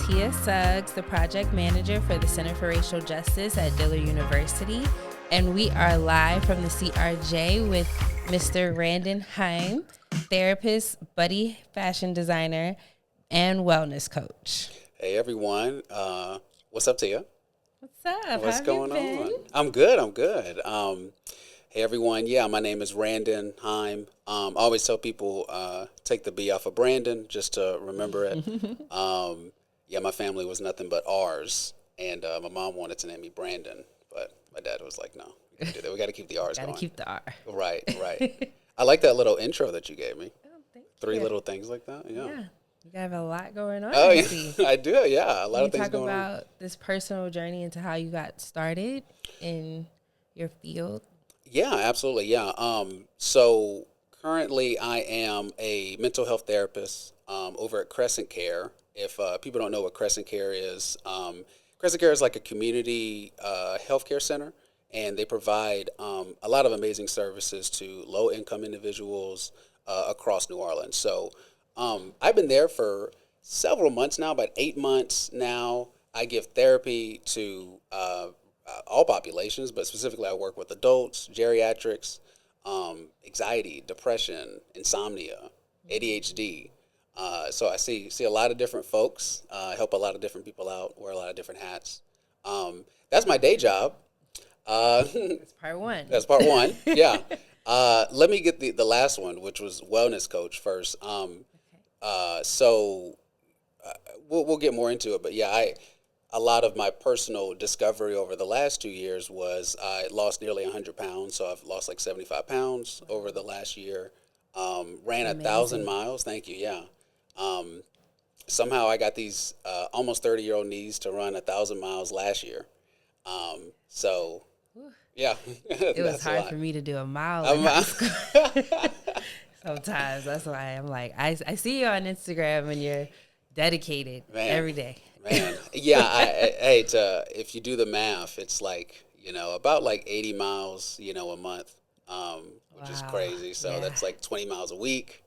Tia Suggs, the project manager for the Center for Racial Justice at Dillard University, and we are live from the CRJ with Mr. Randon Heim, therapist, buddy fashion designer, and wellness coach. Hey everyone, what's up, Tia? What's up? What's How have going you been? on? I'm good. Hey everyone, yeah, my name is Randon Heim. I always tell people take the B off of Brandon just to remember it. Yeah, my family was nothing but R's, and my mom wanted to name me Brandon, but my dad was like, "No, we can't do that. We got to keep the R's Gotta going." keep the R. Right. I like that little intro that you gave me. Oh, thank Three you. little things like that. Yeah. Yeah. You have a lot going on. Oh I yeah, see. I do. Yeah, a lot Can you of things talk going on. about this personal journey into how you got started in your field? Yeah, absolutely. Yeah. So currently I am a mental health therapist over at Crescent Care. If people don't know what Crescent Care is, Crescent Care is like a community healthcare center, and they provide a lot of amazing services to low income individuals across New Orleans. So I've been there for several months now, about 8 months now. I give therapy to all populations, but specifically I work with adults, geriatrics, anxiety, depression, insomnia, ADHD. So I see a lot of different folks, help a lot of different people out, wear a lot of different hats. That's my day job. That's part one. That's part one. Yeah. Let me get the last one, which was wellness coach first. So we'll get more into it, but yeah, a lot of my personal discovery over the last 2 years was I lost nearly 100 pounds. So I've lost like 75 pounds over the last year. Ran 1,000 miles. Thank you. Yeah. Somehow I got these almost 30-year-old knees to run 1,000 miles last year. So yeah, It was that's a hard lot. for me to do a mile in high school. Sometimes that's why I'm like, I see you on Instagram and you're dedicated Man. every day. Man, yeah. If you do the math, it's like about like 80 miles, a month, which is Wow. crazy. So Yeah. that's like 20 miles a week,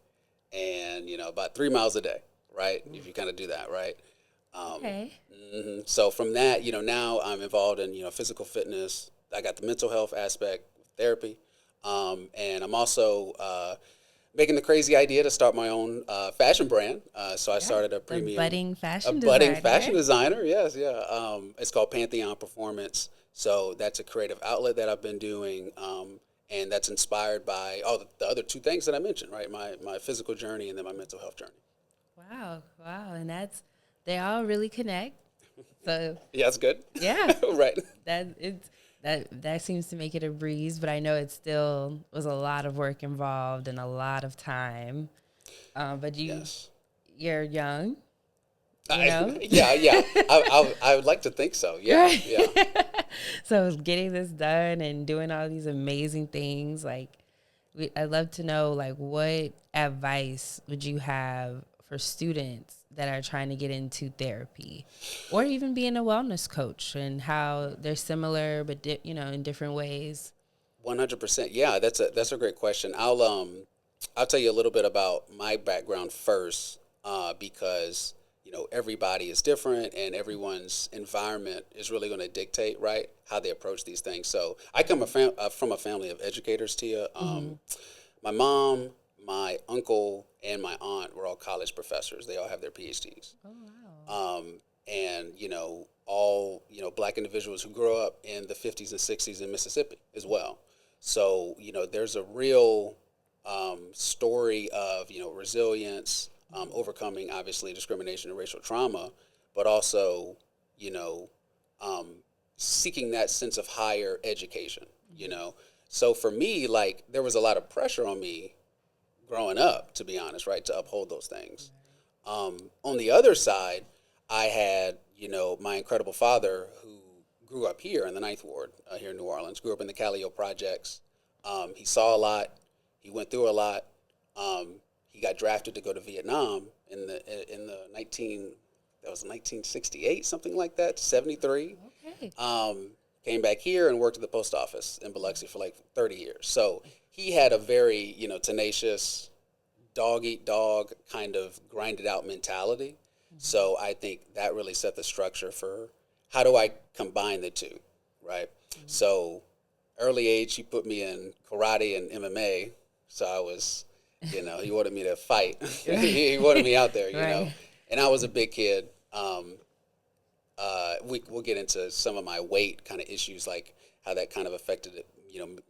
and about 3 miles a day, right? If you kind of do that, right? Okay. So from that, now I'm involved in physical fitness. I got the mental health aspect, therapy, and I'm also making the crazy idea to start my own fashion brand. So I started a premium, budding fashion a budding designer. fashion designer. Yes, yeah. It's called Pantheon Performance. So that's a creative outlet that I've been doing, and that's inspired by the other two things that I mentioned, right? My physical journey and then my mental health journey. Wow, and they all really connect. So Yeah, that's good. yeah, Right. that seems to make it a breeze, but I know it still was a lot of work involved and a lot of time. But Yes. you're young, you know? Yeah. I would like to think so. Yeah, Right. yeah. So getting this done and doing all these amazing things, like I'd love to know, like, what advice would you have for students that are trying to get into therapy, or even being a wellness coach, and how they're similar but in different ways? 100%. Yeah, that's a great question. I'll tell you a little bit about my background first, because everybody is different and everyone's environment is really going to dictate, right, how they approach these things. So I come from a family of educators, Tia. My mom, my uncle, and my aunt were all college professors. They all have their PhDs. Oh wow. And all black individuals who grew up in the 50s and 60s in Mississippi as well. So there's a real story of resilience, overcoming obviously discrimination and racial trauma, but also seeking that sense of higher education. So for me, like, there was a lot of pressure on me growing up, to be honest, right, to uphold those things. On the other side, I had, my incredible father who grew up here in the Ninth Ward here in New Orleans, grew up in the Callio Projects. He saw a lot. He went through a lot. He got drafted to go to Vietnam in the 1968, something like that, 73. Okay. Came back here and worked at the post office in Biloxi for like 30 years. So he had a very, tenacious, dog eat dog kind of grinded out mentality. So I think that really set the structure for how do I combine the two, right? So early age, he put me in karate and MMA. So I was, he wanted me to fight. He wanted me out there, Right. And I was a big kid. We'll get into some of my weight kind of issues, like how that kind of affected it,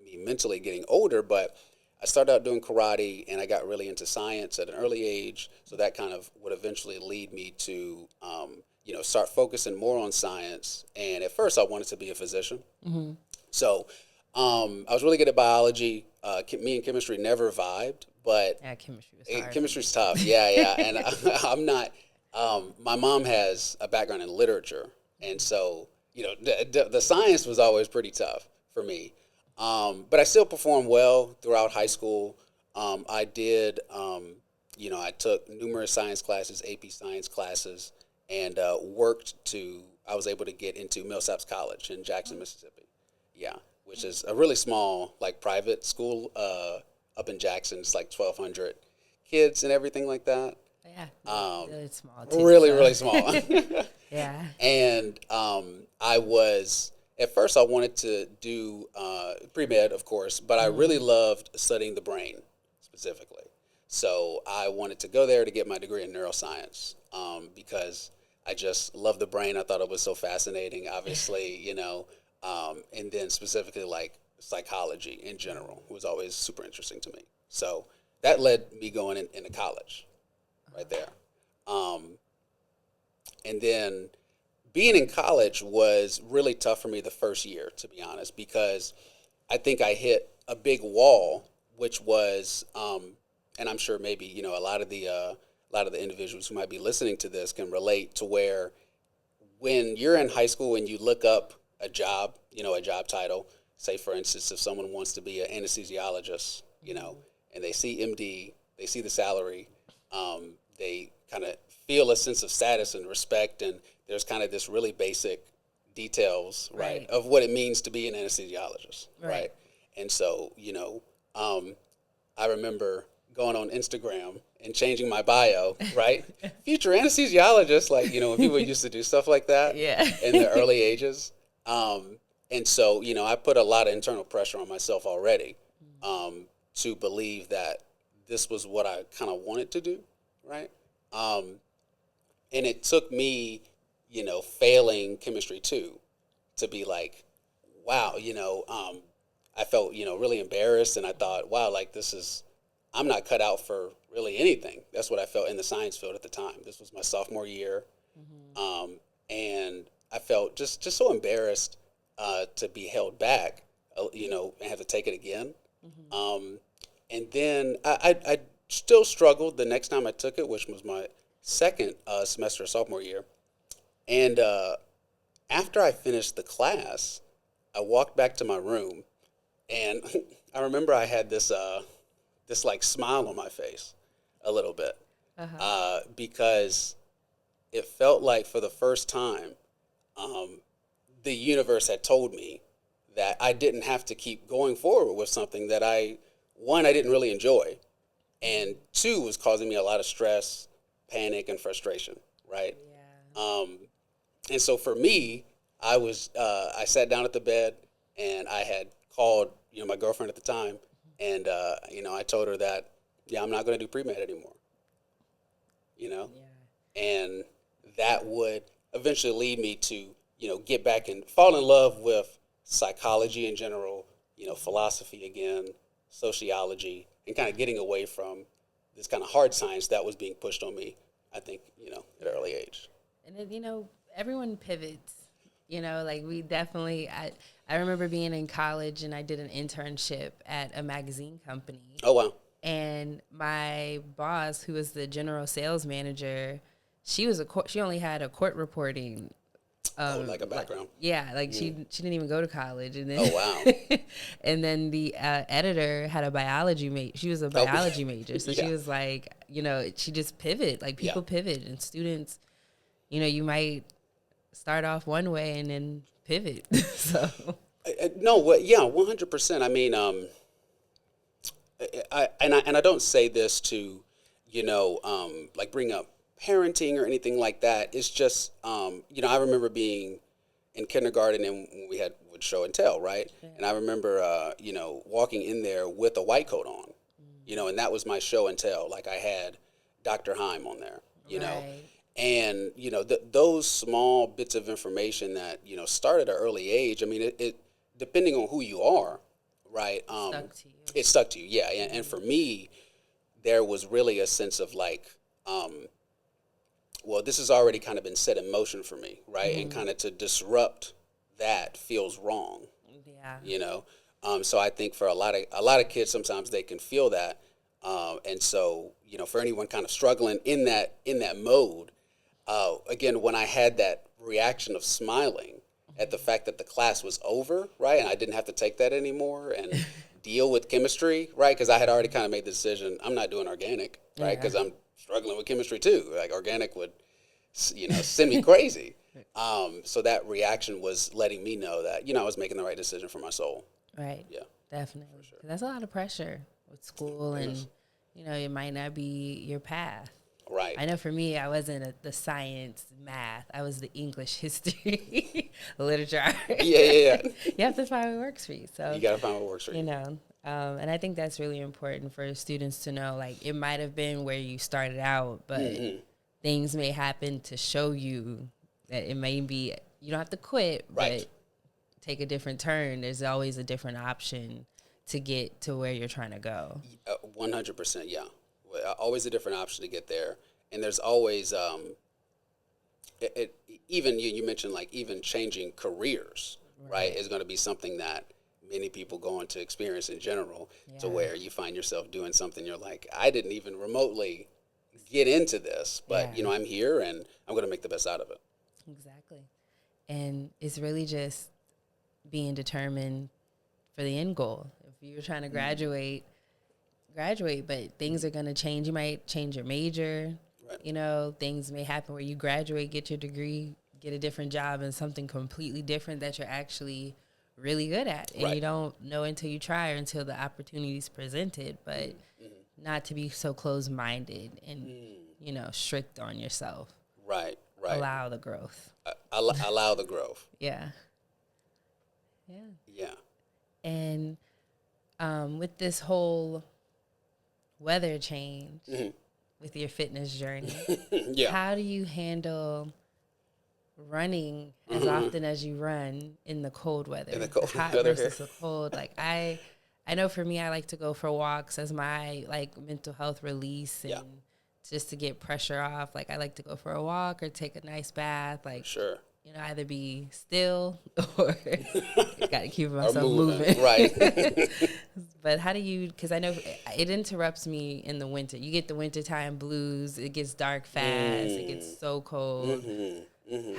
me mentally getting older. But I started out doing karate, and I got really into science at an early age. So that kind of would eventually lead me to, start focusing more on science. And at first, I wanted to be a physician. So I was really good at biology. Me and chemistry never vibed, but Yeah, chemistry was hard. chemistry's tough. Yeah, yeah. And I'm not. My mom has a background in literature, and so the science was always pretty tough for me. But I still performed well throughout high school. I did. I took numerous science classes, AP science classes, and I was able to get into Millsaps College in Jackson, Mississippi. Yeah, which is a really small, like, private school up in Jackson. It's like 1,200 kids and everything like that. Yeah, really small too. Really, so. really small. Yeah. And at first I wanted to do pre-med, of course, but I really loved studying the brain specifically. So I wanted to go there to get my degree in neuroscience because I just love the brain. I thought it was so fascinating, obviously, and then specifically like psychology in general was always super interesting to me. So that led me going into college right there. And then being in college was really tough for me the first year, to be honest, because I think I hit a big wall, which was, and I'm sure maybe a lot of the individuals who might be listening to this can relate to where when you're in high school and you look up a job, a job title, say for instance, if someone wants to be an anesthesiologist, and they see MD, they see the salary, they kind of feel a sense of status and respect, and there's kind of this really basic details, right, of what it means to be an anesthesiologist, right? And so, I remember going on Instagram and changing my bio, right? Future anesthesiologist, like, when people used to do stuff like that in the early ages. And so, I put a lot of internal pressure on myself already to believe that this was what I kind of wanted to do, right? And it took me, failing chemistry too, to be like, wow, I felt, really embarrassed, and I thought, wow, like I'm not cut out for really anything. That's what I felt in the science field at the time. This was my sophomore year, and I felt just so embarrassed to be held back, and have to take it again. And then I still struggled the next time I took it, which was my second semester of sophomore year. And after I finished the class, I walked back to my room, and I remember I had this like smile on my face a little bit because it felt like for the first time the universe had told me that I didn't have to keep going forward with something that I didn't really enjoy, and two, was causing me a lot of stress, panic, and frustration, right? Yeah. And so for me, I sat down at the bed, and I had called, my girlfriend at the time, and, I told her that, I'm not going to do pre-med anymore, and that would eventually lead me to, get back and fall in love with psychology in general, philosophy again, sociology, and kind of getting away from this kind of hard science that was being pushed on me, I think, at an early age. And then, everyone pivots, like we definitely, I remember being in college and I did an internship at a magazine company. Oh, wow. And my boss, who was the general sales manager, she only had a court reporting. Like a background. She didn't even go to college, and then wow. and then the editor had a biology major. She was a biology major, so she was like, she just pivot. Like people pivot, and students, you might start off one way and then pivot. So no, 100%. I mean, I don't say this to, like bring up parenting or anything like that. It's just, I remember being in kindergarten and we would show and tell, right? Yeah. And I remember, walking in there with a white coat on, and that was my show and tell. Like I had Dr. Heim on there, Right. And, those small bits of information that, start at an early age, I mean, it depending on who you are, right? Stuck to you. It stuck to you, yeah. And for me, there was really a sense of like, well, this has already kind of been set in motion for me, right? And kind of to disrupt that feels wrong, Yeah. So I think for a lot of kids, sometimes they can feel that, and so for anyone kind of struggling in that mode, again, when I had that reaction of smiling at the fact that the class was over, right, and I didn't have to take that anymore and deal with chemistry, right, because I had already kind of made the decision I'm not doing organic, right, because I'm struggling with chemistry too. Like organic would, send me crazy. So that reaction was letting me know that I was making the right decision for my soul. Right. Yeah. Definitely. Sure. That's a lot of pressure with school, and it might not be your path. Right. I know for me, I wasn't the science, math. I was the English, history, literature. Yeah. You have to find what works for you. So you got to find what works for you. And I think that's really important for students to know. Like, it might have been where you started out, but things may happen to show you that it may be, you don't have to quit, right. but take a different turn. There's always a different option to get to where you're trying to go. 100%, yeah. Always a different option to get there. And there's always, even you mentioned like even changing careers, right, is going to be something that many people go on to experience in general, to where you find yourself doing something you're like, I didn't even remotely get into this, but, I'm here and I'm going to make the best out of it. Exactly. And it's really just being determined for the end goal. If you're trying to graduate, but things are going to change. You might change your major. Right. Things may happen where you graduate, get your degree, get a different job and something completely different that you're actually really good at. And you don't know until you try or until the opportunity's presented, but not to be so closed-minded and, strict on yourself. Right. Allow the growth. Allow the growth. Yeah. And with this whole weather change with your fitness journey, how do you handle running as often as you run in the cold weather? In the cold hot weather versus the cold. Like I know for me, I like to go for walks as my mental health release and just to get pressure off. Like I like to go for a walk or take a nice bath. Like sure. Either be still or got to keep myself moving. Right. But how do you, because I know it interrupts me in the winter. You get the wintertime blues. It gets dark fast. It gets so cold.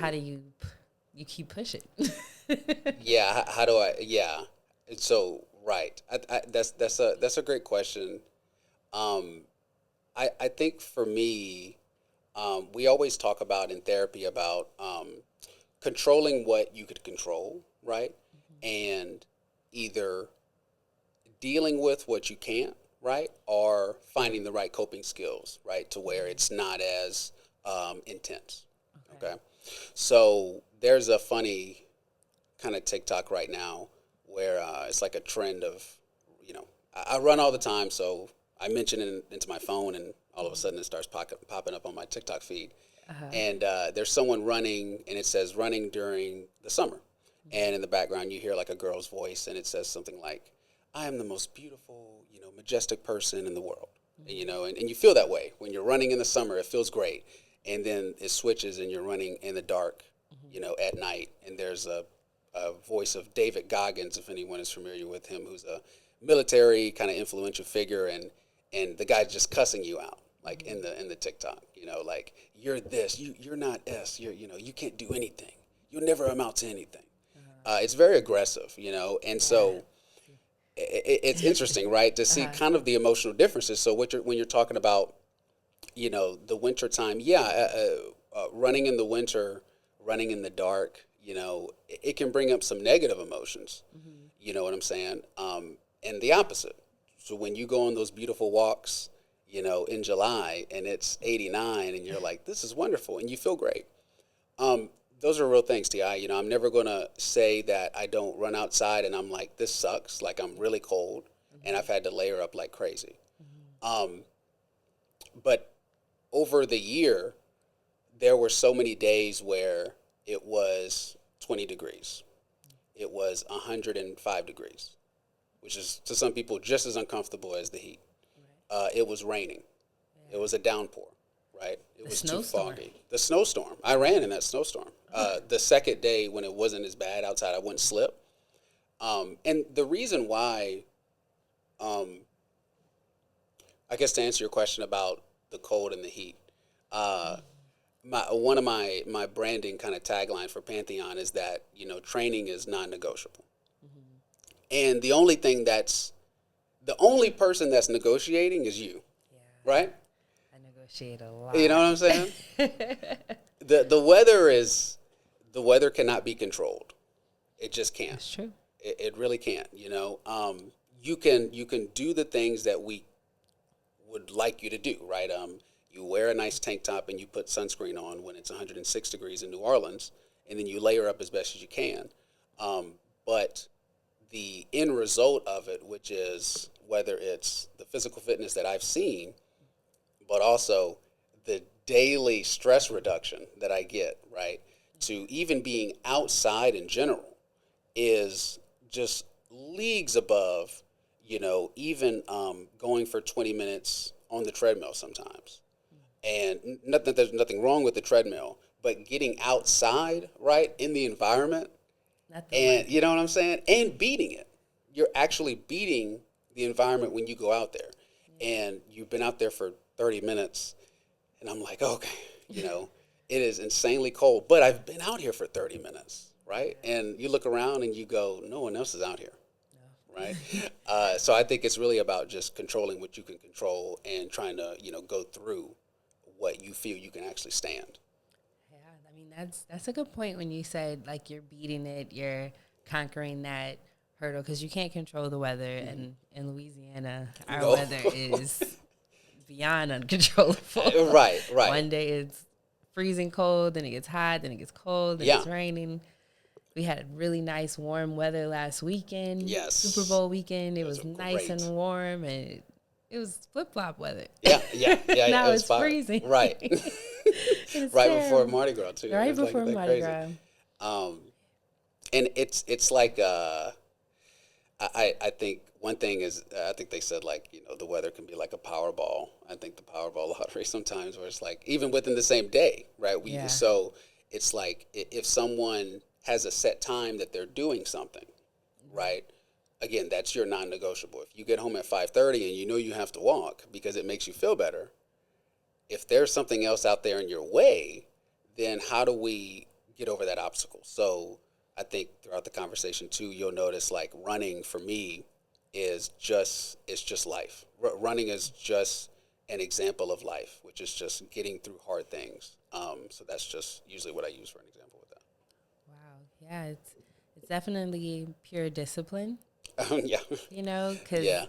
How do you keep pushing? How do I, so, right. That's a great question. I think for me, we always talk about in therapy about, controlling what you could control, right? And either dealing with what you can't, right? Or finding the right coping skills, right? To where it's not as intense, okay? So there's a funny kind of TikTok right now where it's like a trend of, I run all the time, so I mention it into my phone and all of a sudden it starts popping up on my TikTok feed. And there's someone running, and it says running during the summer. And in the background, you hear like a girl's voice, and it says something like, I am the most beautiful, majestic person in the world. And you feel that way. When you're running in the summer, it feels great. And then it switches, and you're running in the dark, at night. And there's a voice of David Goggins, if anyone is familiar with him, who's a military kind of influential figure, and the guy's just cussing you out. Like in the TikTok, like you're this, you're not S, you can't do anything. You'll never amount to anything. It's very aggressive, and so it's interesting, right, to see kind of the emotional differences. So when you're talking about, the winter time, running in the winter, running in the dark, it can bring up some negative emotions. You know what I'm saying? And the opposite. So when you go on those beautiful walks, in July and it's 89 and you're like, this is wonderful and you feel great. Those are real things, Ti. I'm never going to say that I don't run outside and I'm like, this sucks. Like I'm really cold and I've had to layer up like crazy. But over the year, there were so many days where it was 20 degrees. It was 105 degrees, which is to some people just as uncomfortable as the heat. It was raining. It was a downpour, right? It was too foggy. The snowstorm. I ran in that snowstorm. The second day when it wasn't as bad outside, I wouldn't slip. And the reason why, I guess to answer your question about the cold and the heat, one of my branding kind of tagline for Pantheon is that, training is non-negotiable. And the only person that's negotiating is you, right? I negotiate a lot. You know what I'm saying? The weather cannot be controlled. It just can't. That's true. It really can't. You can do the things that we would like you to do, right? You wear a nice tank top and you put sunscreen on when it's 106 degrees in New Orleans, and then you layer up as best as you can. But the end result of it, which is whether it's the physical fitness that I've seen, but also the daily stress reduction that I get, right, to even being outside in general is just leagues above, even going for 20 minutes on the treadmill sometimes. And not that there's nothing wrong with the treadmill, but getting outside, right, in the environment, and you know what I'm saying, and beating it. You're actually beating the environment when you go out there, and you've been out there for 30 minutes, and I'm like, okay, it is insanely cold, but I've been out here for 30 minutes, right? And you look around and you go, no one else is out here, right? So I think it's really about just controlling what you can control and trying to, go through what you feel you can actually stand. Yeah, I mean, that's a good point when you said, like, you're beating it, you're conquering that hurdle, because you can't control the weather, and in Louisiana, our weather is beyond uncontrollable. Right. One day it's freezing cold, then it gets hot, then it gets cold, then it's raining. We had really nice warm weather last weekend. Yes. Super Bowl weekend. It was nice and warm, and it was flip-flop weather. Yeah. Now it's freezing. Right. Right before Mardi Gras, too. Right before Mardi Gras. And it's like, I think one thing is, I think they said, like, the weather can be like a Powerball. I think the Powerball lottery sometimes, where it's like, even within the same day, right? So it's like, if someone has a set time that they're doing something, right? Again, that's your non-negotiable. If you get home at 5:30 and you have to walk because it makes you feel better, if there's something else out there in your way, then how do we get over that obstacle? So I think throughout the conversation too, you'll notice, like, running for me is just life. Running is just an example of life, which is just getting through hard things. So that's just usually what I use for an example with that. Wow. Yeah, it's definitely pure discipline. Yeah. Because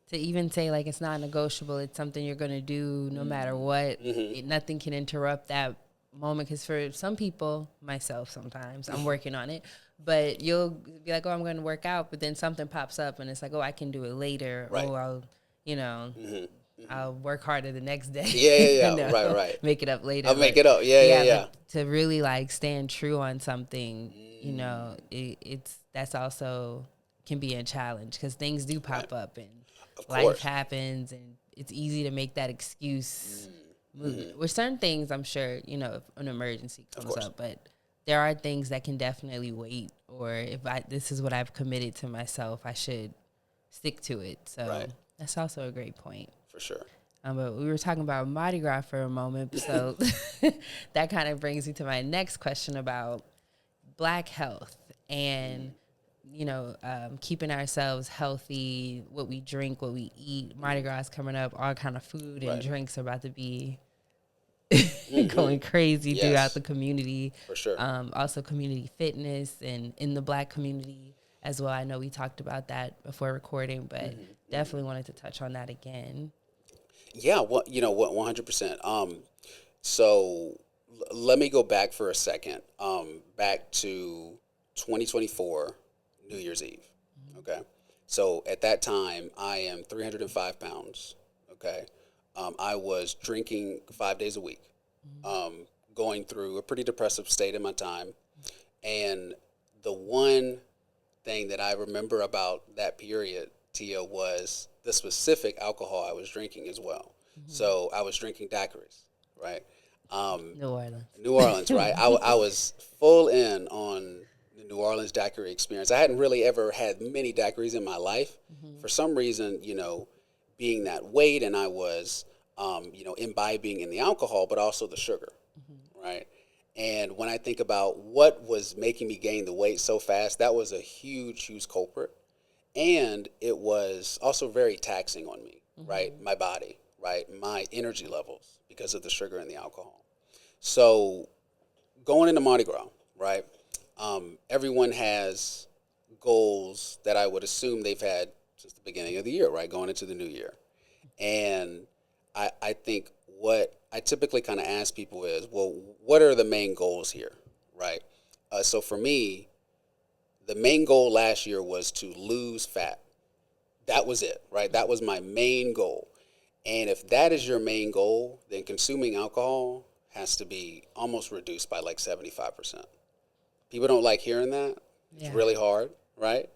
to even say, like, it's not negotiable, it's something you're going to do no matter what. Nothing can interrupt that moment, because for some people, myself sometimes, I'm working on it, but you'll be like, oh, I'm going to work out, but then something pops up and it's like, oh, I can do it later. Right. Or I'll, I'll work harder the next day. Yeah. Right. Make it up later. I'll make it up. Yeah. To really, like, stand true on something, that's also can be a challenge, because things do pop up and life happens, and it's easy to make that excuse movement. With certain things, I'm sure, if an emergency comes up, but there are things that can definitely wait, or if this is what I've committed to myself, I should stick to it. So that's also a great point. For sure. But we were talking about Mardi Gras for a moment, so that kind of brings me to my next question about Black health and keeping ourselves healthy, what we drink, what we eat. Mardi Gras is coming up, all kind of food and drinks are about to be going crazy throughout the community. For sure. Also community fitness and in the Black community as well. I know we talked about that before recording, but definitely wanted to touch on that again. Yeah, well, you know what, 100%. So let me go back for a second. Back to 2024, New Year's Eve. Okay. So at that time, I am 305 pounds. Okay. I was drinking 5 days a week, going through a pretty depressive state in my time. And the one thing that I remember about that period, Tia, was the specific alcohol I was drinking as well. So I was drinking daiquiris, right? New Orleans. New Orleans, right? I was full in on the New Orleans daiquiri experience. I hadn't really ever had many daiquiris in my life. For some reason, being that weight, and I was, imbibing in the alcohol, but also the sugar, right? And when I think about what was making me gain the weight so fast, that was a huge, huge culprit. And it was also very taxing on me, right? My body, right? My energy levels because of the sugar and the alcohol. So going into Mardi Gras, right? Everyone has goals that I would assume they've had since the beginning of the year, right? Going into the new year. And I think what I typically kind of ask people is, well, what are the main goals here, right? So for me, the main goal last year was to lose fat. That was it, right? That was my main goal. And if that is your main goal, then consuming alcohol has to be almost reduced by like 75%. People don't like hearing that. It's Yeah. really hard, right?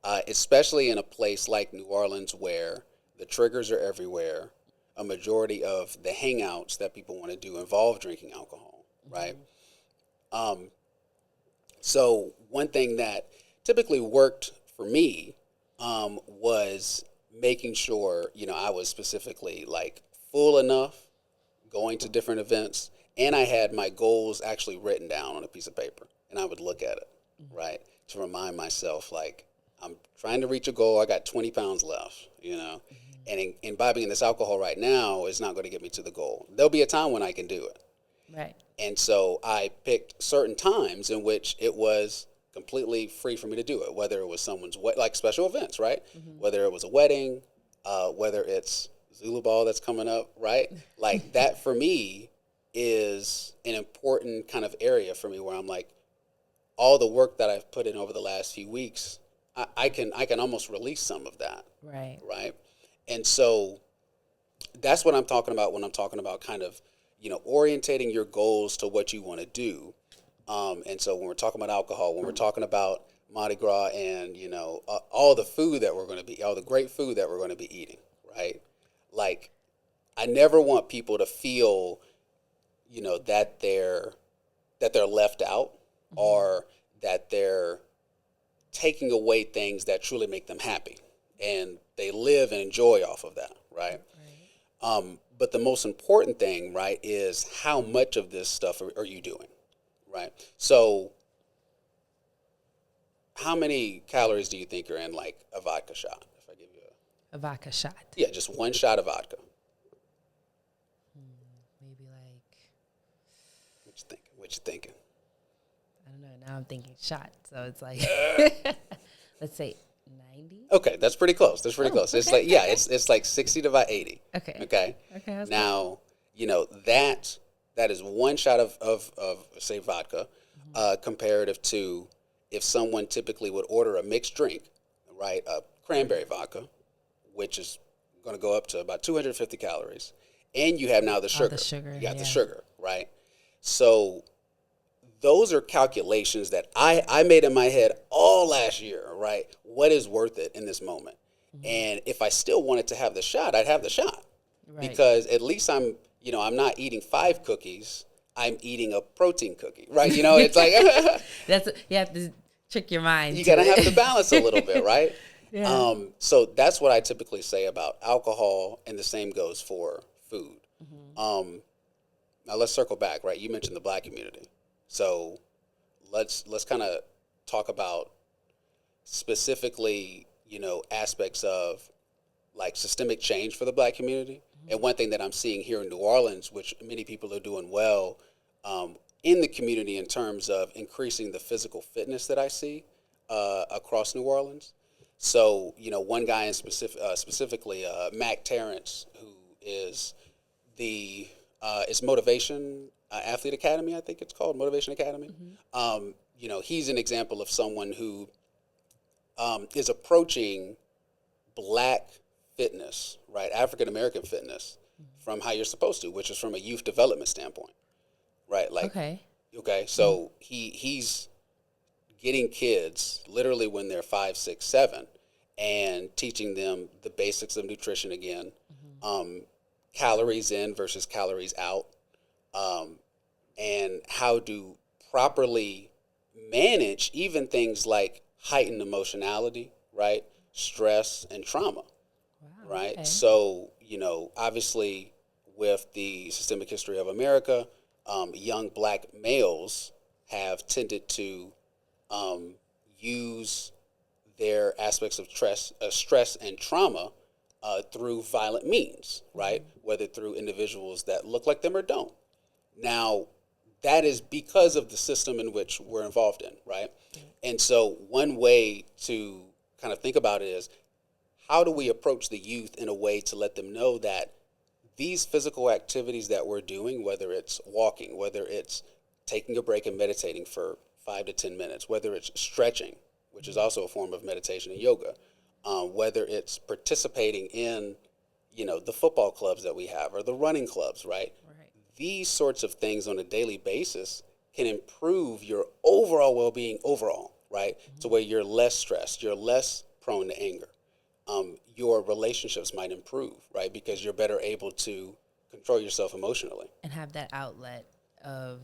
Especially in a place like New Orleans where the triggers are everywhere. A majority of the hangouts that people want to do involve drinking alcohol, right? Um, so one thing that typically worked for me, was making sure, I was specifically like full enough going to different events, and I had my goals actually written down on a piece of paper, and I would look at it, right, to remind myself, like, I'm trying to reach a goal. I got 20 pounds left, and imbibing in this alcohol right now is not going to get me to the goal. There'll be a time when I can do it. Right. And so I picked certain times in which it was completely free for me to do it, whether it was someone's like special events, right? Whether it was a wedding, whether it's Zulu Ball that's coming up, right? Like that for me is an important kind of area for me where I'm like, all the work that I've put in over the last few weeks, I can almost release some of that, Right. right? And so that's what I'm talking about when I'm talking about kind of, orientating your goals to what you want to do. And so when we're talking about alcohol, when we're talking about Mardi Gras and, all the food that we're going to be, all the great food that we're going to be eating, right? Like, I never want people to feel, that they're left out, or that they're taking away things that truly make them happy. And they live and enjoy off of that, right? But the most important thing, right, is how much of this stuff are you doing, right? So how many calories do you think are in like a vodka shot? If I give you A vodka shot. just one shot of vodka. Maybe like, What you thinking? What you thinking? I don't know. Now I'm thinking shot. So it's like, let's say 90. Okay, that's pretty close. That's pretty close. It's okay. like, yeah, it's like 60 to about 80. Okay. Okay. Okay. That's Now, that is one shot of say vodka, comparative to if someone typically would order a mixed drink, right? A cranberry vodka, which is going to go up to about 250 calories, and you have now the sugar. the sugar, You got the yeah. sugar, right? So those are calculations that I made in my head all last year, right? What is worth it in this moment? And if I still wanted to have the shot, I'd have the shot. Right. Because at least I'm not eating 5 cookies. I'm eating a protein cookie, right? It's like You have to trick your mind. you to got to it. have to balance a little bit, right? Yeah. So that's what I typically say about alcohol, and the same goes for food. Now let's circle back, right? You mentioned the Black community, so let's kind of talk about specifically, aspects of like systemic change for the Black community. And one thing that I'm seeing here in New Orleans, which many people are doing well, in the community in terms of increasing the physical fitness that I see across New Orleans. So, one guy in specifically, Mac Terrence, who is the it's Motivation Athlete Academy, I think it's called Motivation Academy. He's an example of someone who is approaching black fitness, right? African American fitness from how you're supposed to, which is from a youth development standpoint, right? Like, okay, so he's getting kids literally when they're 5, 6, 7, and teaching them the basics of nutrition again, calories in versus calories out, and how to properly manage even things like heightened emotionality, right? Stress and trauma, right? Okay. So, obviously with the systemic history of America, young black males have tended to use their aspects of stress and trauma through violent means, right? Whether through individuals that look like them or don't. Now, that is because of the system in which we're involved in, right? And so one way to kind of think about it is, how do we approach the youth in a way to let them know that these physical activities that we're doing, whether it's walking, whether it's taking a break and meditating for 5 to 10 minutes, whether it's stretching, which is also a form of meditation and yoga, whether it's participating in, the football clubs that we have or the running clubs, right? These sorts of things on a daily basis can improve your overall well-being overall, right? To where you're less stressed, you're less prone to anger. Your relationships might improve, right? Because you're better able to control yourself emotionally. And have that outlet of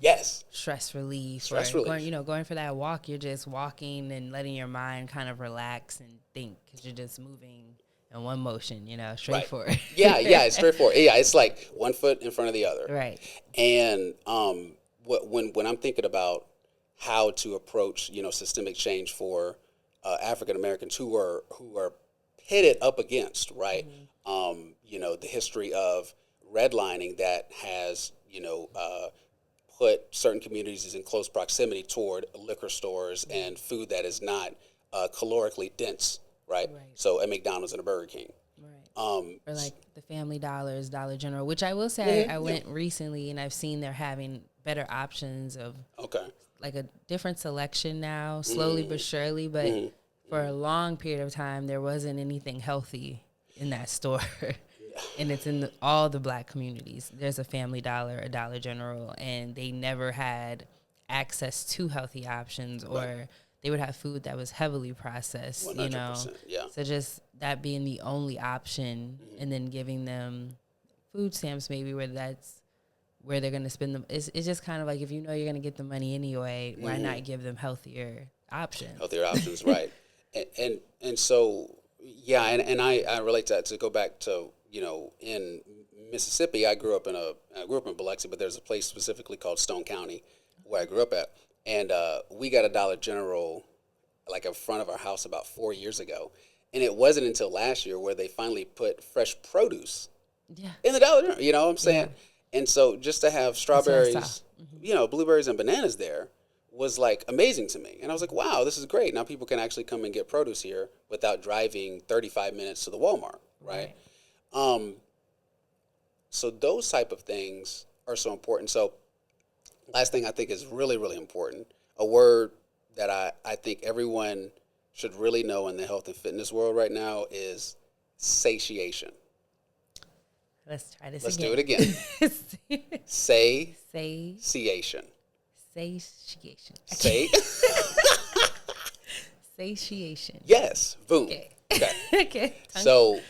stress relief. Going for that walk, you're just walking and letting your mind kind of relax and think, because you're just moving in one motion, straightforward. Right. Yeah, it's straightforward. Yeah, it's like one foot in front of the other. Right. And when I'm thinking about how to approach, systemic change for African Americans who are pitted up against, right? The history of redlining that has, put certain communities in close proximity toward liquor stores and food that is not calorically dense, right? So a McDonald's and a Burger King. Or like the Family Dollars, Dollar General, which I will say I went recently and I've seen they're having better options of like a different selection now, slowly but surely. But for a long period of time, there wasn't anything healthy in that store. And it's in all the black communities. There's a Family Dollar, a Dollar General, and they never had access to healthy options, or they would have food that was heavily processed, 100%, yeah. So just that being the only option, and then giving them food stamps maybe where that's where they're going to spend them. It's just kind of like, if you're going to get the money anyway, why not give them healthier options? Healthier options, right. And so, and I relate to that, to go back to, in Mississippi, I grew up in Biloxi, but there's a place specifically called Stone County where I grew up at. And we got a Dollar General like in front of our house about 4 years ago. And it wasn't until last year where they finally put fresh produce in the Dollar General, you know what I'm saying? Yeah. And so just to have strawberries, blueberries and bananas there was like amazing to me. And I was like, wow, this is great. Now people can actually come and get produce here without driving 35 minutes to the Walmart, right? So those type of things are so important. So last thing I think is really, really important, a word that I think everyone should really know in the health and fitness world right now is satiation. Let's try this Let's again. do it again. Satiation. Satiation. Satiation. Yes. Boom. Okay. Okay. So,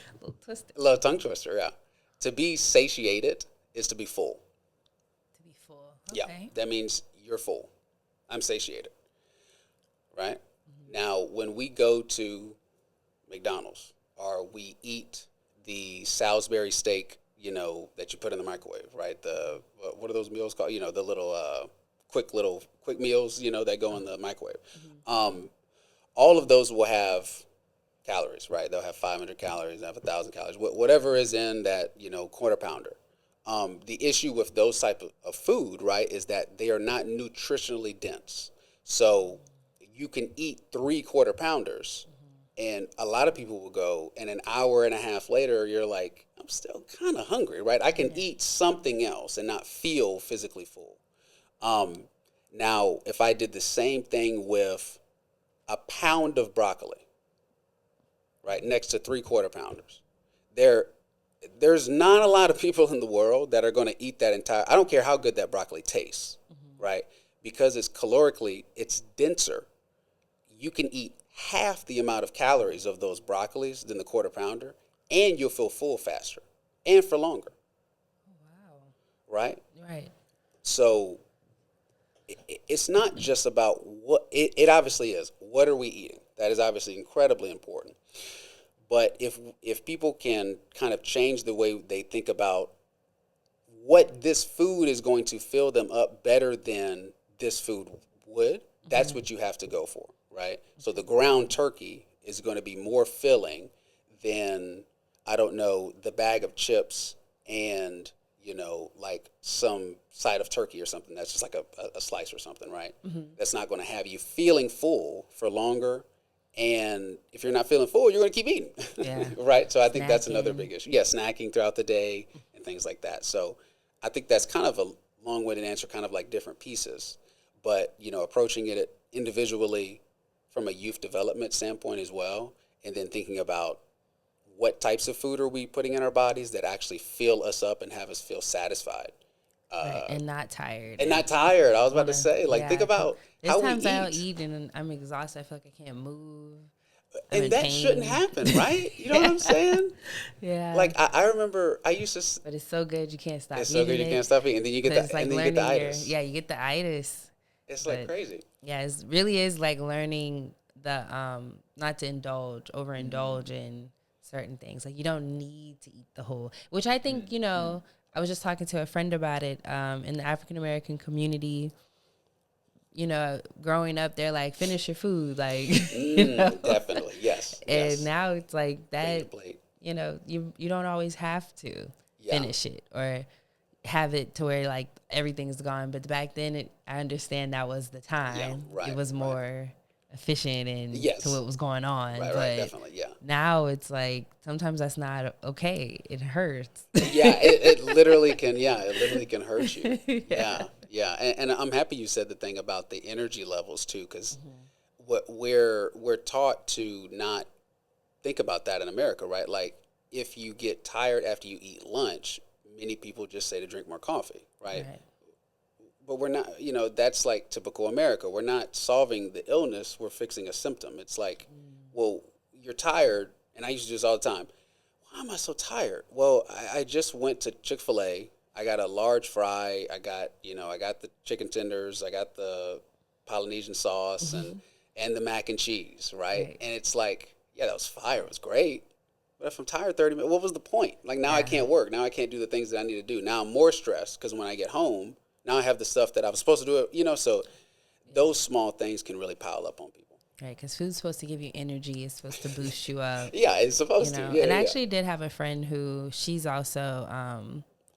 little tongue twister, yeah. To be satiated is to be full. To be full. Okay. Yeah. That means you're full. I'm satiated. Right? Mm-hmm. Now, when we go to McDonald's or we eat the Salisbury steak, that you put in the microwave, right? The what are those meals called? The little quick meals, that go in the microwave. Mm-hmm. All of those will have calories, right? They'll have 500 calories, they'll have 1,000 calories, whatever is in that, quarter pounder. The issue with those type of food, right, is that they are not nutritionally dense. So you can eat 3 quarter pounders, And a lot of people will go, and an hour and a half later, you're like, I'm still kind of hungry, right? I can eat something else and not feel physically full. Now, if I did the same thing with a pound of broccoli, right, next to 3/4 pounders, there's not a lot of people in the world that are going to eat that entire. I don't care how good that broccoli tastes, right? Because it's calorically, it's denser. You can eat half the amount of calories of those broccolis than the 1/4 pounder, and you'll feel full faster and for longer. Wow. Right? Right. So it's not just about what it obviously is. What are we eating? That is obviously incredibly important. But if people can kind of change the way they think about what this food is going to fill them up better than this food would, that's what you have to go for, right? So the ground turkey is going to be more filling than, I don't know, the bag of chips and, like some side of turkey or something that's just like a slice or something, right? That's not going to have you feeling full for longer. And if you're not feeling full, you're going to keep eating, Yeah. right? So I think that's another Snacking. big issue. Yeah, snacking throughout the day and things like that. So I think that's kind of a long-winded answer, kind of like different pieces. But, approaching it individually from a youth development standpoint as well, and then thinking about what types of food are we putting in our bodies that actually fill us up and have us feel satisfied. Right. And not tired. And not tired. I was about to Wanna, say, like, think yeah. 'Cause about there's how we times I'll eat. eat and I'm exhausted. I feel like I can't move. I'm And in that shouldn't pain. happen, right? You know what I'm saying? Yeah. Like I remember I used to. But it's so good you can't stop It's so good eating you it. can't stop eating, and then you get 'Cause the it's like and then you get learning the itis. you get the itis. It's like But crazy. yeah, it really is like learning the not to overindulge in certain things. Like you don't need to eat the whole, which I think, I was just talking to a friend about it in the African American community. Growing up, they're like, finish your food, like, Definitely, yes, and yes. now it's like Clean your that, plate. you don't always have to Yeah. finish it or have it to where like everything's gone. But back then, I understand that was the time. right, It was right. more efficient and Yes. to what was going on. Right, but definitely, yeah. now it's like sometimes that's not okay. It hurts. Yeah, it literally can. Yeah, it literally can hurt you. Yeah. And I'm happy you said the thing about the energy levels too, because what we're taught to not think about that in America, right? Like if you get tired after you eat lunch, many people just say to drink more coffee, right? Right. But we're not, that's like typical America. We're not solving the illness, we're fixing a symptom. It's like, well, you're tired, and I used to do this all the time. Why am I so tired? Well, I just went to Chick-fil-A. I got a large fry. I got the chicken tenders. I got the Polynesian sauce and the mac and cheese, right? Right. And it's like, yeah, that was fire. It was great. But if I'm tired 30 minutes, what was the point? Like now I Yeah. can't work. Now I can't do the things that I need to do. Now I'm more stressed because when I get home, now I have the stuff that I was supposed to do. So those small things can really pile up on people. Right, because food's supposed to give you energy. It's supposed to boost you up. Yeah, it's supposed to. Yeah, And I yeah. actually did have a friend who she's also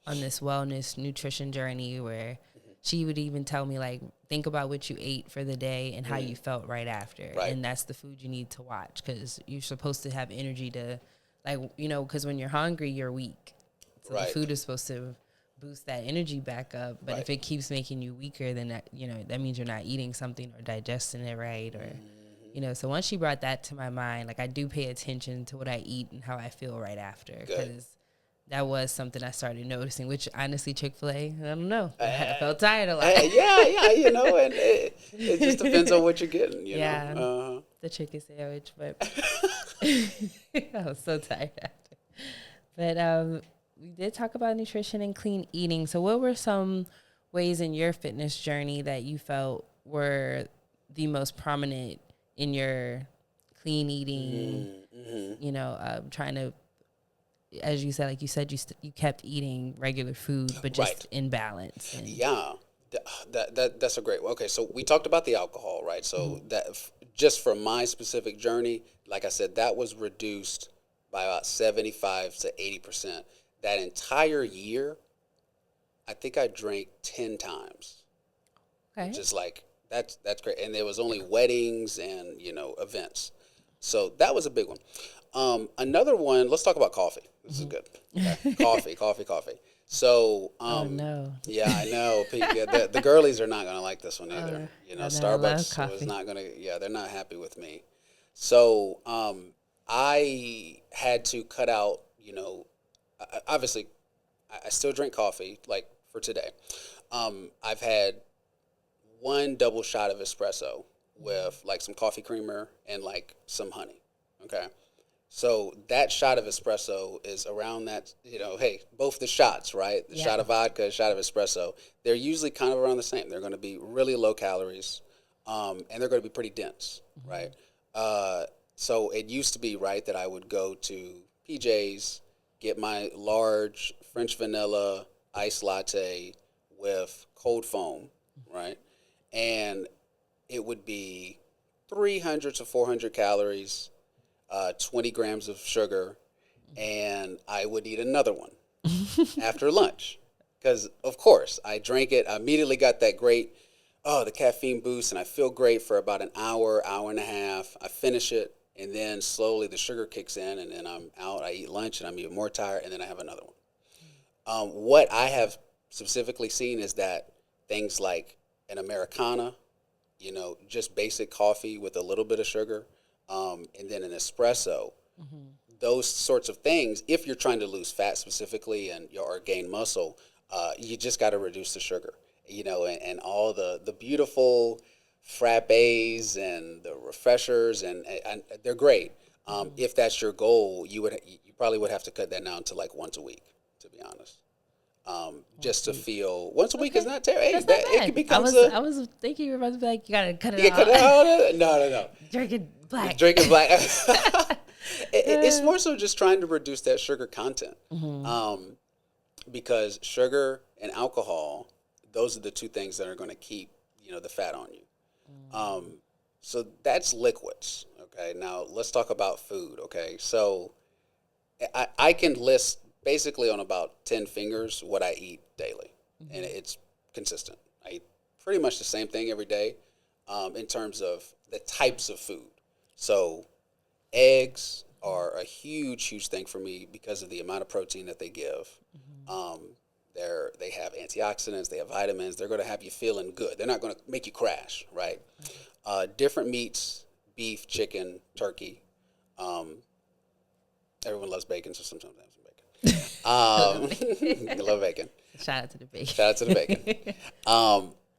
on this wellness nutrition journey where she would even tell me like, think about what you ate for the day and how you felt right after. Right. And that's the food you need to watch because you're supposed to have energy to because when you're hungry, you're weak. So Right. the food is supposed to boost that energy back up. But Right. if it keeps making you weaker, then that means you're not eating something or digesting it right or, so once she brought that to my mind, like I do pay attention to what I eat and how I feel right after because that was something I started noticing, which honestly, Chick-fil-A, I don't know. I felt tired a lot. Yeah, and it just depends on what you're getting, Yeah. know. The chicken sandwich, but I was so tired after. But we did talk about nutrition and clean eating. So what were some ways in your fitness journey that you felt were the most prominent in your clean eating, trying to, as you said, like you said, you kept eating regular food, but just in balance. Yeah, that's a great one. Okay, so we talked about the alcohol, right? So just from my specific journey, like I said, that was reduced by about 75 to 80%. That entire year, I think I drank 10 times. Okay. Which is like, that's great. And there was only weddings and, events. So that was a big one. Another one, let's talk about coffee. This is good. Okay. Coffee. So, Oh no. yeah, I know. Yeah, the girlies are not going to like this one either. I know, I love Starbucks was coffee. not going to, yeah, they're not happy with me. So, I had to cut out, obviously, I still drink coffee, like for today. I've had one double shot of espresso with like some coffee creamer and like some honey. Okay. So that shot of espresso is around that, hey, both the shots, right? The Yeah. shot of vodka, shot of espresso, they're usually kind of around the same. They're going to be really low calories, and they're going to be pretty dense, right? Uh, so it used to be, right, that I would go to PJ's, get my large French vanilla iced latte with cold foam, right? And it would be 300 to 400 calories, 20 grams of sugar, and I would eat another one after lunch. Because, of course, I drank it. I immediately got that great, the caffeine boost, and I feel great for about an hour, hour and a half. I finish it, and then slowly the sugar kicks in, and then I'm out. I eat lunch, and I'm even more tired, and then I have another one. What I have specifically seen is that things like an Americana, just basic coffee with a little bit of sugar, and then an espresso, those sorts of things, if you're trying to lose fat specifically or gain muscle, you just got to reduce the sugar, and all the beautiful frappes and the refreshers, and they're great. If that's your goal, you probably would have to cut that down to like once a week, to be honest. Just to feel once a week is Okay. not terrible. Hey, That's not bad. it becomes I was thinking you were about to be like, you gotta cut it you cut it out. out. No. Drinking black. Drinking black. It's more so just trying to reduce that sugar content, because sugar and alcohol, those are the two things that are going to keep the fat on you. So that's liquids. Okay, now let's talk about food. Okay, so I can list basically on about 10 fingers what I eat daily, and it's consistent. I eat pretty much the same thing every day, in terms of the types of food. So eggs are a huge thing for me because of the amount of protein that they give. They have antioxidants, they have vitamins. They're going to have you feeling good. They're not going to make you crash, right? Different meats, beef, chicken, turkey. Everyone loves bacon, so sometimes I have some bacon. I love bacon. Shout out to the bacon. Shout out to the bacon.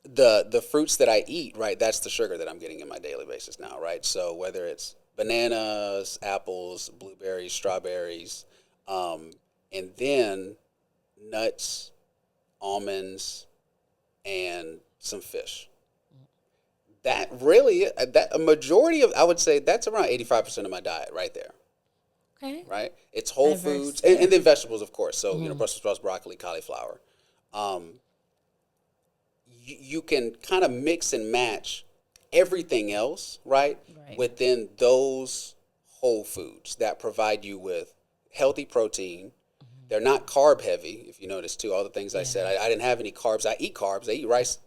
The fruits that I eat, right, that's the sugar that I'm getting in my daily basis now, right? So whether it's bananas, apples, blueberries, strawberries, and then nuts, almonds, and some fish. That really, that a majority of, I would say that's around 85% of my diet right there. Okay. Right? It's whole Diverse, foods, and then vegetables, of course. So, Brussels sprouts, broccoli, cauliflower. You can kind of mix and match everything else, right? Right. Within those whole foods that provide you with healthy protein. They're not carb heavy, if you notice, too. All the things I said. I didn't have any carbs. I eat carbs. I eat rice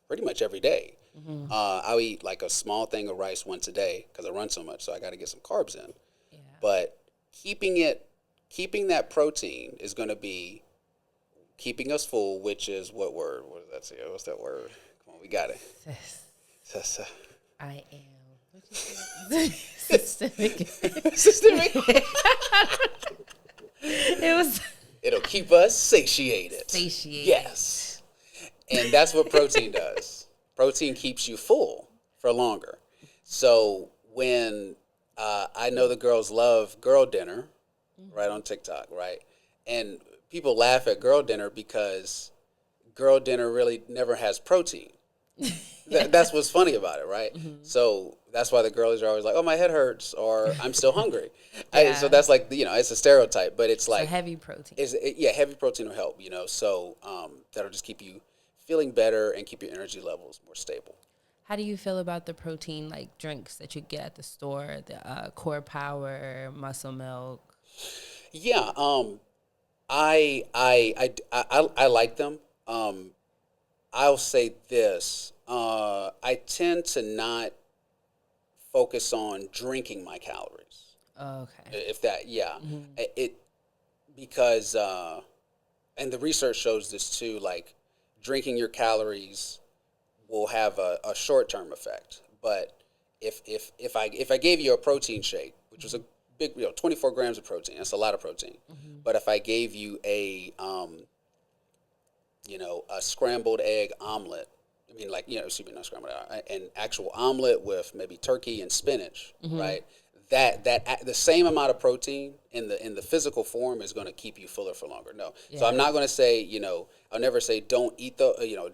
pretty much every day. I'll eat like a small thing of rice once a day because I run so much, so I got to get some carbs in. Yeah. But keeping that protein is going to be keeping us full, which is what word? What does that say? What's that word? Come on, we got it. I am. What you say? Systemic. Systemic. It was It'll keep us satiated. satiated. Yes. And that's what protein does. Protein keeps you full for longer. So when I know the girls love girl dinner, right, on TikTok, right? And people laugh at girl dinner because girl dinner really never has protein. That's what's funny about it, right? So that's why the girls are always like, "Oh, my head hurts," or "I'm still hungry." So that's like, it's a stereotype, but it's like heavy protein. Heavy protein will help, So that'll just keep you feeling better and keep your energy levels more stable. How do you feel about the protein like drinks that you get at the store, the Core Power, Muscle Milk? Yeah, I like them. I'll say this: I tend to not focus on drinking my calories. Okay. If that, yeah, it because and the research shows this too. Like drinking your calories will have a short term effect, but if I gave you a protein shake, which was a big 24 grams of protein, that's a lot of protein. But if I gave you a scrambled egg omelet. I mean, like, excuse me, not scrambled egg, an actual omelet with maybe turkey and spinach, right? That the same amount of protein in the physical form is going to keep you fuller for longer. No, so I'm not going to say, I'll never say don't eat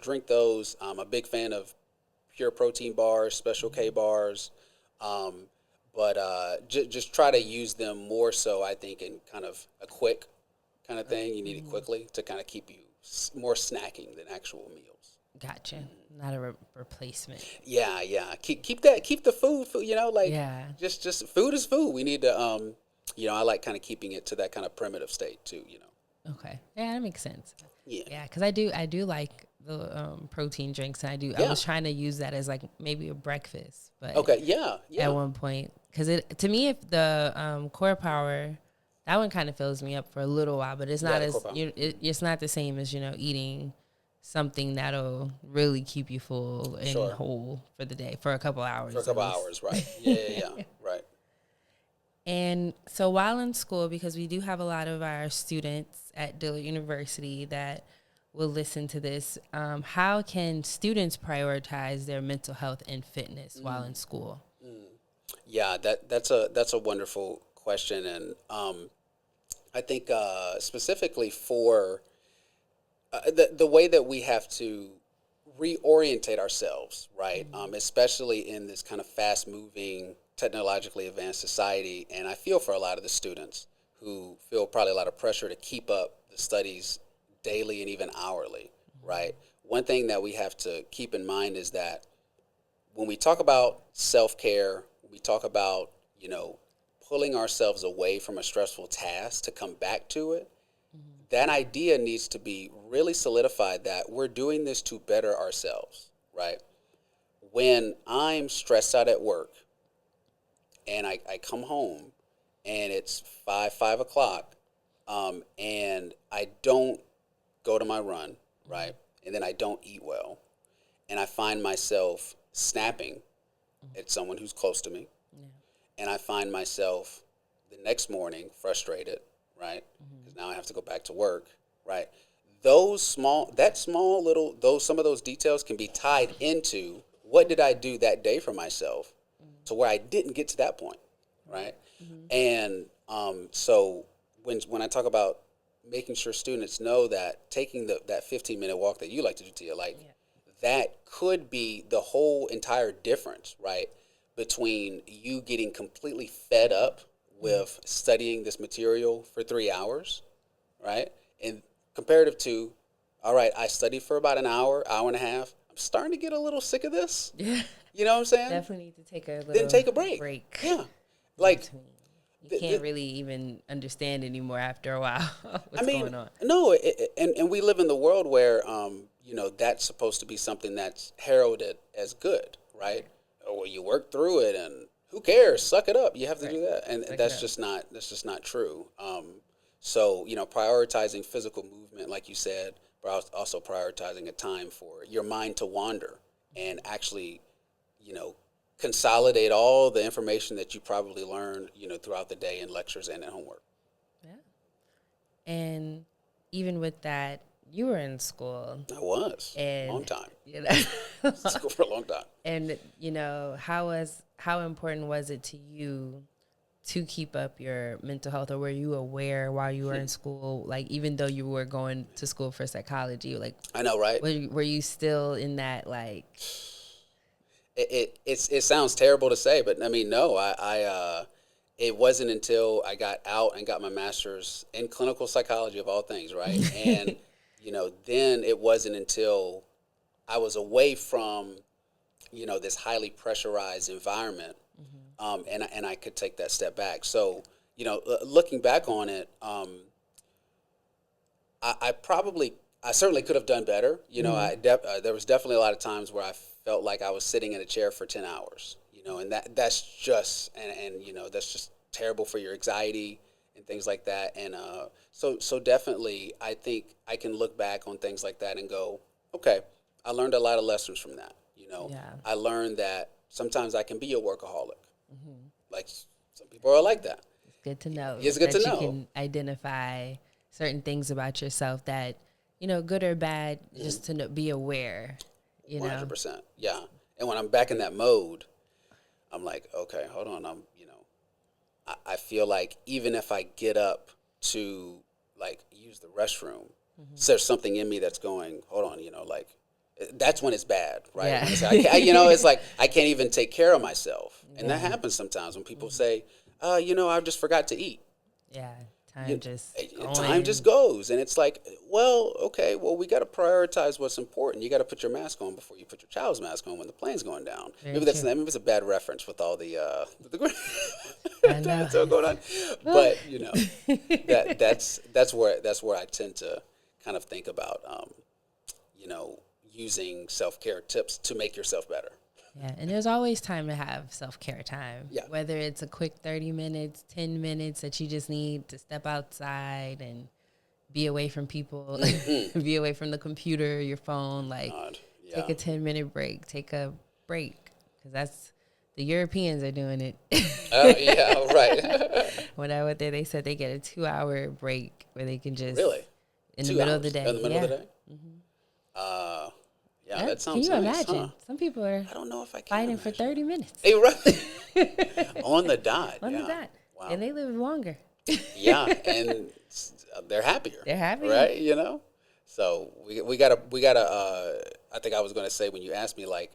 drink those. I'm a big fan of pure protein bars, Special K bars, but just try to use them more so. I think in kind of a quick kind of thing. You need it quickly to kind of keep you more snacking than actual meals. Gotcha. Not a replacement. Yeah, yeah. Keep the food. Just food is food. We need to I like kind of keeping it to that kind of primitive state too. Okay. Yeah, that makes sense. Yeah. Yeah, because I do like the protein drinks. And I was trying to use that as like maybe a breakfast, but okay. Yeah. At one point, because to me, if the Core Power, that one kind of fills me up for a little while, but it's not it's not the same as eating something that'll really keep you full and whole for the day for a couple hours. For a couple hours, right? Yeah, right. And so while in school, because we do have a lot of our students at Dillard University that will listen to this, how can students prioritize their mental health and fitness while in school? Yeah, that's a wonderful question, and I think specifically for the way that we have to reorientate ourselves, right? Especially in this kind of fast-moving, technologically advanced society, and I feel for a lot of the students who feel probably a lot of pressure to keep up the studies daily and even hourly, right? One thing that we have to keep in mind is that when we talk about self-care, we talk about, pulling ourselves away from a stressful task to come back to it, that idea needs to be really solidified that we're doing this to better ourselves, right? When I'm stressed out at work and I come home and it's 5 o'clock and I don't go to my run, right? And then I don't eat well and I find myself snapping at someone who's close to me. And I find myself the next morning frustrated, right? Because now I have to go back to work, right? Some of those details can be tied into what did I do that day for myself to where I didn't get to that point, right? And so when I talk about making sure students know that taking that 15-minute walk that you like to do, Tia, that could be the whole entire difference, right? Between you getting completely fed up with studying this material for 3 hours, right? And comparative to, all right, I studied for about an hour and a half. I'm starting to get a little sick of this. Yeah. You know what I'm saying? Definitely need to take a little Then take a break. Yeah. Like, you can't really even understand anymore after a while what's going on. No, and we live in the world where, that's supposed to be something that's heralded as good, right? Or you work through it and who cares? Suck it up. You have to do that. And that's just not true. So, prioritizing physical movement, like you said, but also prioritizing a time for your mind to wander and actually, consolidate all the information that you probably learned, throughout the day in lectures and at homework. Yeah. And even with that, you were in school. I was. And, long time. School for a long time. And, how important was it to you to keep up your mental health, or were you aware while you were in school, like even though you were going to school for psychology, like I know, right? Were you still in that like? It sounds terrible to say, but I mean, no, I it wasn't until I got out and got my master's in clinical psychology of all things, right? And then it wasn't until I was away from this highly pressurized environment, and I could take that step back. So, looking back on it, I certainly could have done better. There was definitely a lot of times where I felt like I was sitting in a chair for 10 hours, and that's just, and that's just terrible for your anxiety and things like that. And so definitely, I think I can look back on things like that and go, okay, I learned a lot of lessons from that. Yeah. I learned that sometimes I can be a workaholic. Like some people are like that. It's good to know. It's good that to you know. can identify certain things about yourself that, good or bad, just to be aware, 100%. Yeah. And when I'm back in that mode, I'm like, okay, hold on. I feel like even if I get up to like use the restroom, there's something in me that's going, hold on, like that's when it's bad, right? Yeah. When it's, it's like I can't even take care of myself. And that happens sometimes when people say, I just forgot to eat. Yeah. Time Just goes, and it's like, well, okay, well, we got to prioritize what's important. You got to put your mask on before you put your child's mask on when the plane's going down. Maybe it's a bad reference with all the that's all going on, but that's where I tend to kind of think about using self-care tips to make yourself better. Yeah, and there's always time to have self-care time. Yeah. Whether it's a quick 30 minutes, 10 minutes that you just need to step outside and be away from people, be away from the computer, your phone, take a 10-minute break, take a break, because that's, the Europeans are doing it. Oh, yeah, right. When I went there, they said they get a 2-hour break where they can just, really? in the middle of the day. In the middle of the day? Yeah, that sounds Can you nice, imagine? huh? Some people are I don't know if I can fighting imagine. for 30 minutes. Hey, right. On the dot. On the dot. Wow. And they live longer. Yeah, and they're happier. They're happier. Right, So we gotta I think I was gonna say when you asked me, like,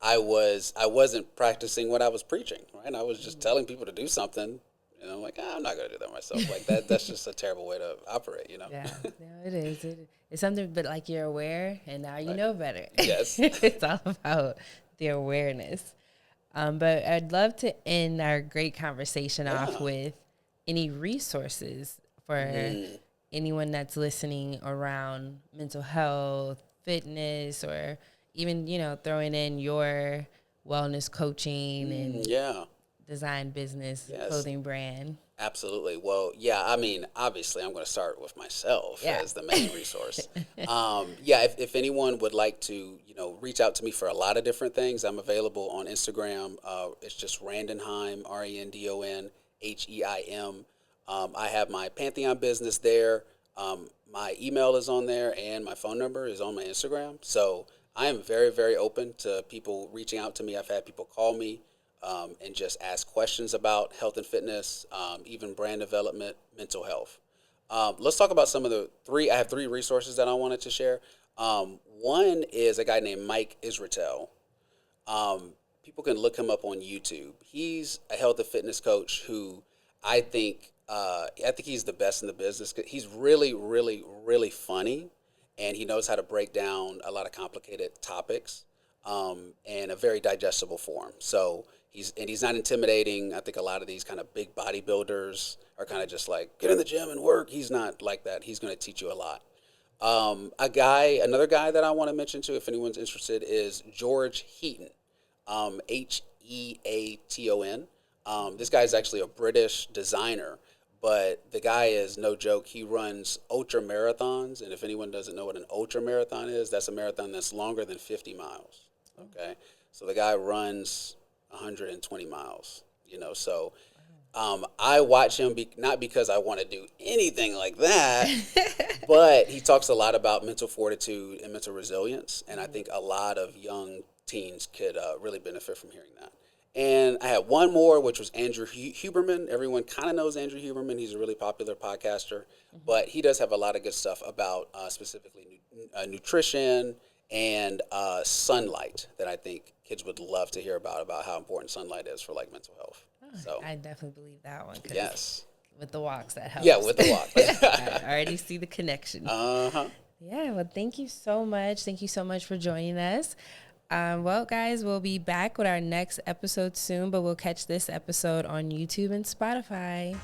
I wasn't practicing what I was preaching, right? I was just telling people to do something. I'm like, I'm not gonna do that myself. Like that's just a terrible way to operate, Yeah, no, it is. It's something, but like you're aware, and now you know better. Yes. It's all about the awareness. But I'd love to end our great conversation off with any resources for anyone that's listening around mental health, fitness, or even, throwing in your wellness coaching and design business, clothing brand. Absolutely. Well, yeah, I mean, obviously I'm going to start with myself as the main resource. If anyone would like to, reach out to me for a lot of different things, I'm available on Instagram. It's just Randon Heim, RandonHeim. I have my Pantheon business there. My email is on there, and my phone number is on my Instagram. So I am very, very open to people reaching out to me. I've had people call me and just ask questions about health and fitness, even brand development, mental health. Let's talk about some of the three. I have three resources that I wanted to share. One is a guy named Mike Israetel. People can look him up on YouTube. He's a health and fitness coach who I think he's the best in the business. He's really, really, really funny, and he knows how to break down a lot of complicated topics in a very digestible form. So he's not intimidating. I think a lot of these kind of big bodybuilders are kind of just like, get in the gym and work. He's not like that. He's going to teach you a lot. Another guy that I want to mention too, if anyone's interested, is George Heaton, Heaton. This guy is actually a British designer, but the guy is no joke. He runs ultra marathons, and if anyone doesn't know what an ultra marathon is, that's a marathon that's longer than 50 miles. Okay, so the guy runs 120 miles. So I watch him not because I want to do anything like that, but he talks a lot about mental fortitude and mental resilience, and I think a lot of young teens could really benefit from hearing that. And I had one more, which was Andrew Huberman. Everyone kind of knows Andrew Huberman. He's a really popular podcaster, but he does have a lot of good stuff about specifically nutrition and sunlight that I think kids would love to hear about how important sunlight is for like mental health. So I definitely believe that one. Yes. With the walks, that helps. Yeah, with the walk. I already see the connection. Uh-huh. Yeah, well, thank you so much. Thank you so much for joining us. Well, guys, we'll be back with our next episode soon, but we'll catch this episode on YouTube and Spotify.